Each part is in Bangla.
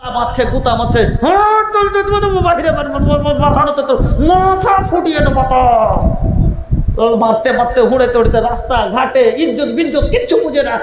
মারছে গুতা মারছে, মাথা ফুটিয়ে দেবো তো মারতে মারতে হুড়ে তড়িতে রাস্তা ঘাটে ইজ্জত বিজ্জত কিচ্ছু বুঝে না।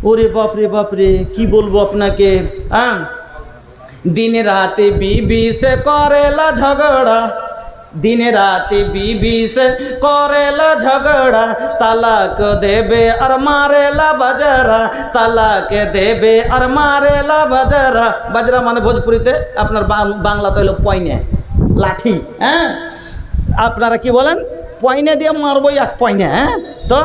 ওরে বাপরে বাপরে কি বলবো আপনাকে। হ্যাঁ, दिन रात बीबी से करेला झगड़ा, दिन रात बीबी से करेला झगड़ा, तलाक देबे और मारेला बजरा, तलाक देबे और मारेला बजरा। बजरा माने भोजपुरीते आपनार बांगलाते हलो पयने लाठी। हाँ, आपनारा कि बोलेन पयने दिए मारबो एक पयने। हाँ, तो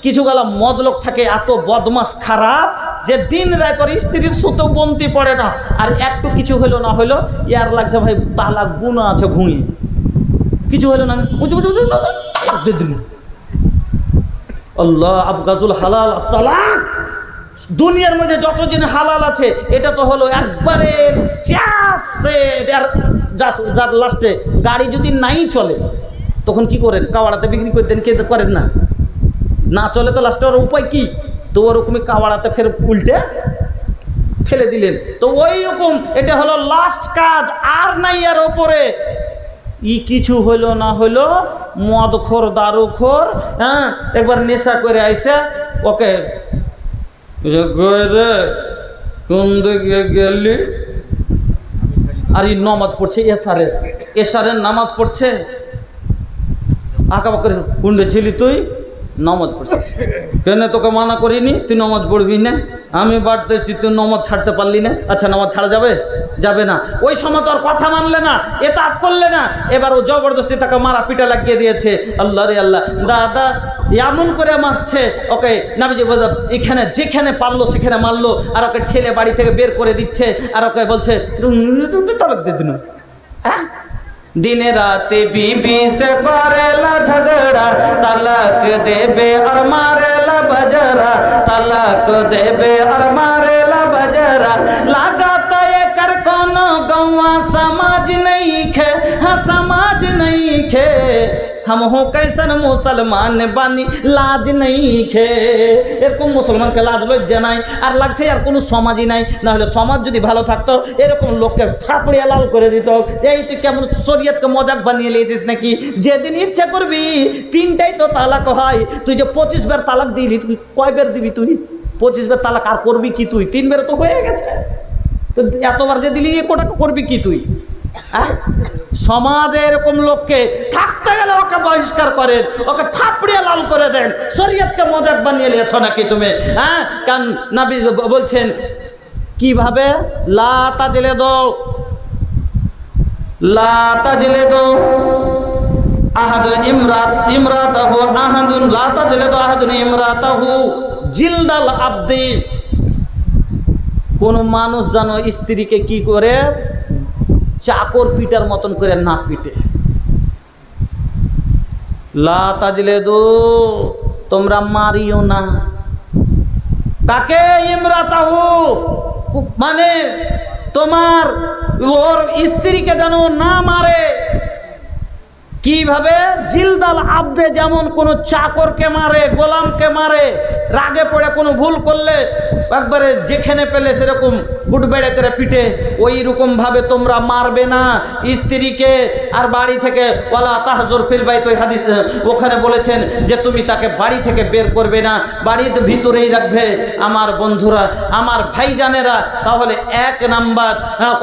কিছু গেলা মদ লোক থাকে এত বদমাস খারাপ যে দিন রাত ওর স্ত্রীর সুতো বন্তি পড়ে না, আর একটু কিছু হলো না হলো ইয়ার লাগছে ভাই তালাক গুণা আছে ঘুমিয়ে কিছু হলো না তালাক দিয়ে দিন। আল্লাহ আবগাজুল হালাল তালাক। দুনিয়ার মধ্যে যতদিন হালাল আছে এটা তো হলো একবারে যার লাস্টে গাড়ি যদি নাই চলে তখন কি করেন, কাওয়াড়াতে বিক্রি করে দেন, কে করেন না? না চলে তো লাস্টে ওর উপায় কি? তো ওরকমই কাওয়াড়াতে ফের উল্টে ফেলে দিলেন। তো ওই রকম এটা হলো লাস্ট কাজ, আর নাই এর ওপরে। ই কিছু হইলো না হইলো মদখোর দারুখোর, হ্যাঁ, একবার নেশা করে আইসে ওকে রে কোন দিকে গেলি, আর ই নামাজ পড়ছে এশারের নামাজ পড়ছে। আঁকা বাঁকা কুন্ডে ছিলি তুই নামাজ পড়ছি, কেন তোকে মানা করিনি তুই নামাজ পড়বি না? আমি বাড়তেছি তুই নামাজ ছাড়তে পারলি না। আচ্ছা নামাজ ছাড়া যাবে? যাবে না। ওই সময় তোর কথা মানলে না, এতাত করলে না, এবার ও জবরদস্তি তাকে মারা পিটা লাগিয়ে দিয়েছে। আল্লাহ রে আল্লাহ, দাদা এমন করে মারছে ওকে, নবীজি বলে এখানে যেখানে পারলো সেখানে মারলো, আর ওকে ঠেলে বাড়ি থেকে বের করে দিচ্ছে, আর ওকে বলছে তালাক দিয়ে দিন। হ্যাঁ, दिन रात बीबी से करेला झगड़ा, तलाक देबे और मारेला बजरा, तलाक देबे और मारेला बजरा। लागत एकर कोनो गौवा समाज नहीं खे, हाँ समाज नहीं खे, हम हो कैसन मुसलमान बानी लाज नहीं खे। এরকম মুসলমানকে লাজ লজ্জা নাই, আর লাগছে আর কোনো সমাজই নাই। না হলে সমাজ যদি ভালো থাকতো এরকম লোককে থাপড়িয়ে লাল করে দিত। এই তুই কেমন শরীয়তকে মজাক বানিয়ে নিয়েছিস নাকি? যেদিন ইচ্ছা করবি তিনটাই তো তালাক হয়। তুই যে 25 বার তালাক দিলি, তুই কয় বার দিবি? তুই 25 বার তালাক আর করবি কি? তুই 3 বার তো হয়ে গেছে, তো এতবার যে দিলি কোটাকে করবি কি তুই? সমাজে এরকম লোককে থাকতে গেলে ওকে বহিষ্কার করেন, ওকে থাপড়িয়ে লাল করে দেন। শরীয়তকে মজাক বানিয়ে নিয়েছ নাকি তুমি? হ্যাঁ, কারণ নবী বলছেন কিভাবে, লা তাজলিদু আহাদুন ইমরাতাহু, আহাদুন লা তাজলিদু আহাদুন ইমরাতাহু জিলদাল আবদি। কোন মানুষ জানো স্ত্রীকে কি করে চাকর পিটার মতন করে না পিটে। লা তাজলিদু, তোমরা মারিও না। কাকে? ইমরাতাহু, মানে তোমার ওর স্ত্রীকে যেন না মারে। কিভাবে? জিলদাল আবদে, যেমন কোনো চাকরকে মারে, গোলামকে মারে, রাগে পড়ে কোনো ভুল করলে একবারে যেখানে পেলে সেরকম গুট বেড়ে করে পিটে, ওই রকম ভাবে তোমরা মারবে না স্ত্রীকে। আর বাড়ি থেকে ওয়ালা তাহজুর ফিল বাইত, ওই হাদিস ওখানে বলেছেন যে তুমি তাকে বাড়ি থেকে বের করবে না, বাড়িতে ভিতরেই রাখবে। আমার বন্ধুরা, আমার ভাইজানেরা, তাহলে 1 নাম্বার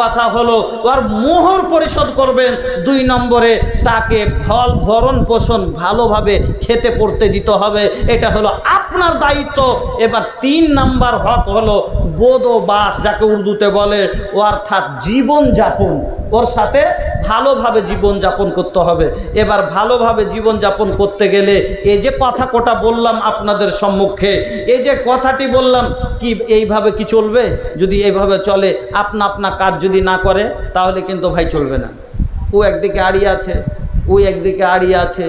কথা হলো ওর মোহর পরিশোধ করবেন। 2 নম্বরে তাকে ফল ভরণ পোষণ ভালোভাবে খেতে পড়তে দিতে হবে, এটা হলো আপনার দায়িত্ব। এবার 3 নাম্বার হক হলো বোধবাস, যাকে উর্দুতে বলে, অর্থাৎ জীবনযাপন। ওর সাথে ভালোভাবে জীবনযাপন করতে হবে। এবার ভালোভাবে জীবনযাপন করতে গেলে এই যে কথা কোটা বললাম আপনাদের সম্মুখে, এই যে কথাটি বললাম, কি এইভাবে কি চলবে? যদি এইভাবে চলে, আপনা কাজ যদি না করে তাহলে কিন্তু ভাই চলবে না। ও একদিকে আড়িয়ে আছে, ওই একদিকে আড়িয়ে আছে।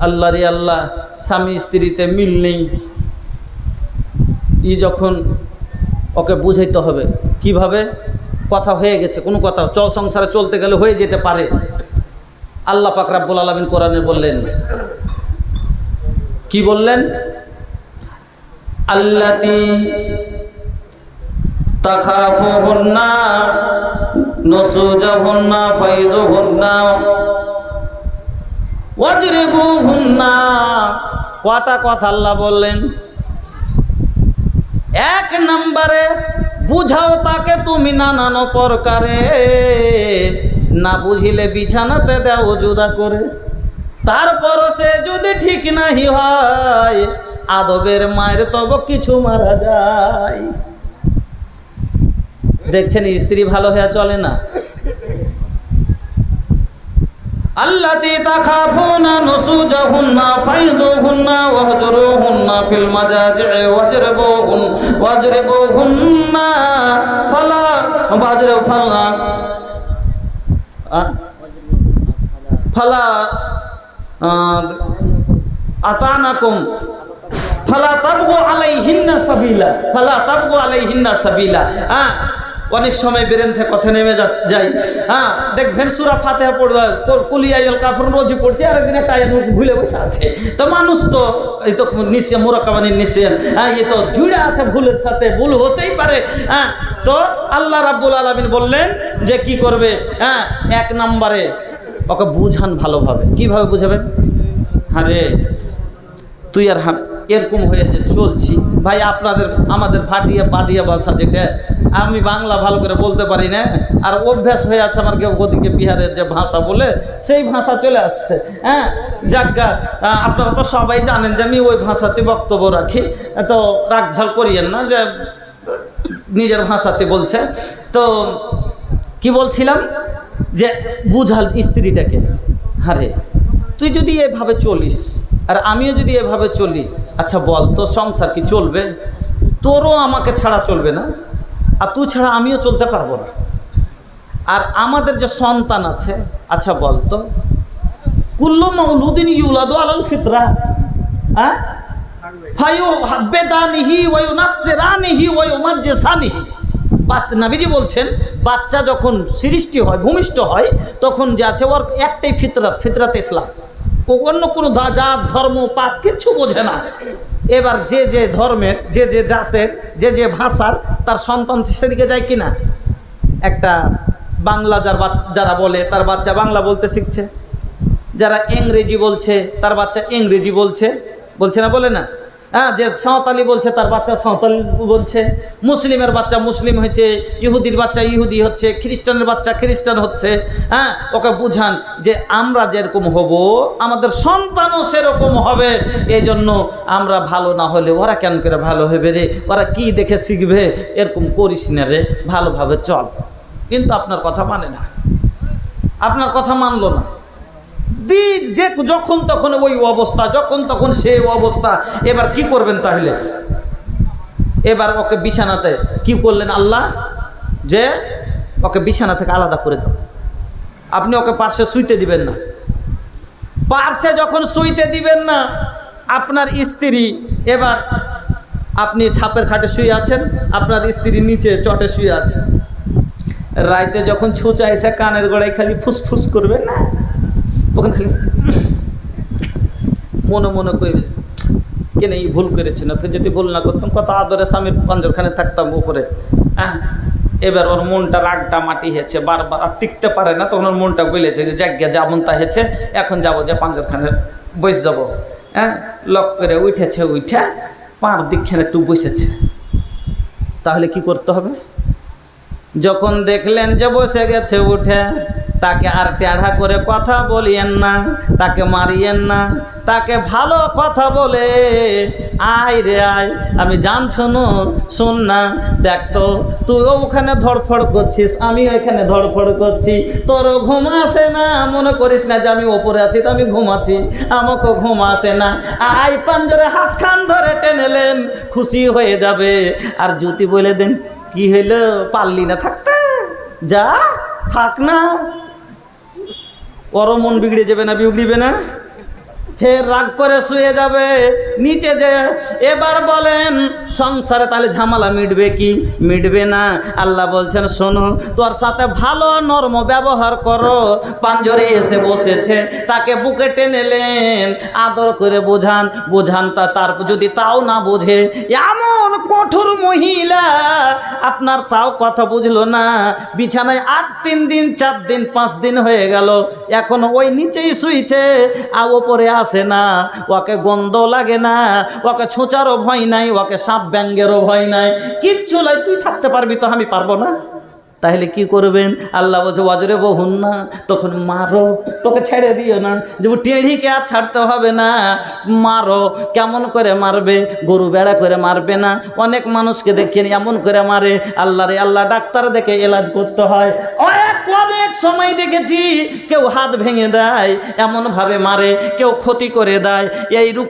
আল্লাহ রে আল্লাহ, স্বামী স্ত্রীতে মিল নেই। ই যখন ওকে বুঝাইতে হবে কিভাবে, কথা হয়ে গেছে, কোনো কথা সংসারে চলতে গেলে হয়ে যেতে পারে। আল্লাহ পাক রব্বুল আলামিন কোরআনে বললেন, কি বললেন? আল্লাতী তাখাফুহুন্না নুসুজাহুন্না ফাইযুহুন্না ওয়াজরিবুহুন্না। কটা কথা আল্লাহ বললেন? এক নম্বরে বুঝাও তাকে তুমি নানান প্রকারে, না বুঝিলে বিছানাতে দাও জুদা করে। তারপর সে যদি ঠিক নাহি হয়, আদবের মায়ের তব কিছু মারা যায়। দেখছেন স্ত্রী ভালো হয়ে চলে না। আল্লাতী তাখাফুনা নুসুজাহুন্না ফাইযুহুন্না ওয়াহজুরুহুন্না ফিল মাজাজি'i ওয়াজরিবুহুন্না ফালা আতানাকুম ফালা তাবগু আলাইহিন্না সাবিলা। অনেক সময় বেরেন থেকে কথা নেমে যাই। দেখবেন সূরা ফাতিহা পড়ে কুল ইয়া আইয়ুল কাফিরুন রোজই পড়ছে, আর একদিন একটা আয়াত ভুলে বসে আছে। তো মানুষ তো এই তো নিশ্চয় মুরাক্কাবানির নিশ্চয় এই তো জুড়ে আছে ভুলের সাথে, ভুল হতেই পারে। তো আল্লাহ রাব্বুল আলামিন বললেন যে কি করবে? এক নম্বরে ওকে বুঝান ভালোভাবে। কিভাবে বুঝাবেন? আরে তুই আর এরকম হয়ে যে চলছি ভাই, আমাদের ভাটিয়া বাদিয়া ভাষা, যেটা আমি বাংলা ভালো করে বলতে পারি না, আর অভ্যাস হয়ে আছে আমার ওদিকে বিহারের যে ভাষা বলে সেই ভাষা চলে আসছে। যাজ্ঞা আপনারা তো সবাই জানেন যে আমি ওই ভাষাতে বক্তব্য রাখি, তো রাগঝাল করিয়েন না যে নিজের ভাষাতে বলছে। তো কি বলছিলাম, যে বুঝাল স্ত্রীটাকে, আরে তুই যদি এভাবে চলিস আর আমিও যদি এভাবে চলি, আচ্ছা বল তো সংসার কি চলবে? তোরও আমাকে ছাড়া চলবে না, আর তুই ছাড়া আমিও চলতে পারবো না। আর আমাদের যে সন্তান আছে, আচ্ছা বল তো, কুল্লু মাউলুদিন ইউলাদু আলাল ফিতরা, ফায়ুহাব্বিদানিহি ওয়া ইউনাসসিরানিহি ওয়া ইউমাজ্জিসানিহি। নবীজি বলছেন বাচ্চা যখন সৃষ্টি হয়, ভূমিষ্ঠ হয়, তখন যে আছে ওর একটাই ফিতরাত ইসলাম। ও অন্য কোনো জাত ধর্ম পাত কিচ্ছু বোঝে না। এবার যে যে ধর্মের, যে যে জাতের, যে যে ভাষার, তার সন্তান সেদিকে যায় কিনা। একটা বাংলা যারা বলে তার বাচ্চা বাংলা বলতে শিখছে, যারা ইংরেজি বলছে তার বাচ্চা ইংরেজি বলছে না, বলে না? যে সাঁওতালি বলছে তার বাচ্চা সাঁওতালি বলছে, মুসলিমের বাচ্চা মুসলিম হয়েছে, ইহুদির বাচ্চা ইহুদি হচ্ছে, খ্রিস্টানের বাচ্চা খ্রিস্টান হচ্ছে। ওকে বুঝান যে আমরা যেরকম হব আমাদের সন্তানও সেরকম হবে, এই জন্য আমরা ভালো না হলে ওরা কেন করে ভালো হবে রে, ওরা কি দেখে শিখবে, এরকম করিস না রে, ভালোভাবে চল। কিন্তু আপনার কথা মানে না, আপনার কথা মানলো না। যে যখন তখন ওই অবস্থা, যখন তখন সেই অবস্থা। এবার কি করবেন তাহলে? এবার ওকে বিছানাতে কি করলেন আল্লাহ, যে ওকে বিছানা থেকে আলাদা করে দাও। আপনি ওকে পার্শ্বে শুইতে দিবেন না। পার্শ্বে যখন শুইতে দিবেন না, আপনার স্ত্রী, এবার আপনি সাপের খাটে শুয়ে আছেন, আপনার স্ত্রী নিচে চটে শুয়ে আছে। রাইতে যখন ছুঁচা এসে কানের গোড়ায় খালি ফুসফুস করবে না, তখন খালি মনে মনে করে কেন এই ভুল করেছি না, তো যদি ভুল না করতাম কত আদরে স্বামীর পাঞ্জরখানে থাকতাম উপরে। এবার ওর মনটা রাগটা মাটি হয়েছে, বারবার আর টিকতে পারে না, তখন ওর মনটা বলেছে যে জায়গা যেমন তা হয়েছে, এখন যাবো যে পাঞ্জরখানে বসে যাবো। লক করে উঠেছে, উঠে পাঁর দিকখানে একটু বসেছে। তাহলে কি করতে হবে? যখন দেখলেন যে বসে গেছে উঠে, তাকে আর টেढ़া করে কথা বলিয়েন না, তাকে মারিয়েন না, তাকে ভালো কথা বলে আয় রে আয়, আমি জানছো না, শোন না, দেখ তো তুইও ওখানে ধড়ফড় করছিস, আমি ওইখানে ধড়ফড় করছি, তোরও ঘুম আসে না, মনে করিস না যে আমি ওপরে আছি তো আমি ঘুমাচ্ছি, আমাকেও ঘুম আসে না, আয় পাঞ্জরে হাত খান ধরে টেনেলেন, খুশি হয়ে যাবে। আর জুতি বলে দেন কি হইলো, পারলি না থাকতে, যা থাক না, ওরও মন বিগড়ে যাবে না, বিগড়িবে না? ফের রাগ করে শুয়ে যাবে নিচে যে। এবার বলেন সংসারে তাহলে ঝামেলা মিটবে কি? মিটবে না। আল্লাহ বলছেন শোনো, তোর সাথে ভালো নরম ব্যবহার করো। পাঞ্জরে এসে বসেছে, তাকে বুকে টেনেলেন, আদর করে বোঝান তার যদি তাও না বোঝে, এমন কঠোর মহিলা আপনার তাও কথা বুঝলো না, বিছানায় 3 দিন 4 দিন 5 দিন হয়ে গেল, এখনো ওই নিচেই শুইছে, আর ওপরে আসে না। ওকে গন্ধ লাগে না, ওকে ছোঁচারও ভয় নাই, ওকে সাপ ব্যাঙ্গেরও ভয় নাই, কিচ্ছু নাই। তুই থাকতে পারবি তো, আমি পারবো না। তাহলে কি করবেন? আল্লাহ বলছে ওয়াজরে বহুন না, তখন মারো, তোকে ছেড়ে দিও না। যে টেढ़িকে আর ছাড়তে হবে না, মারো। কেমন করে মারবে? গরু বেড়া করে মারবে না। অনেক মানুষকে দেখেন এমন করে মারে, আল্লাহ রে আল্লাহ, ডাক্তার দেখে এলাজ করতে হয়। অনেক সময় দেখেছি কেউ হাত ভেঙে দেয়, এমনভাবে মারে, কেউ ক্ষতি করে দেয়। এই রূপ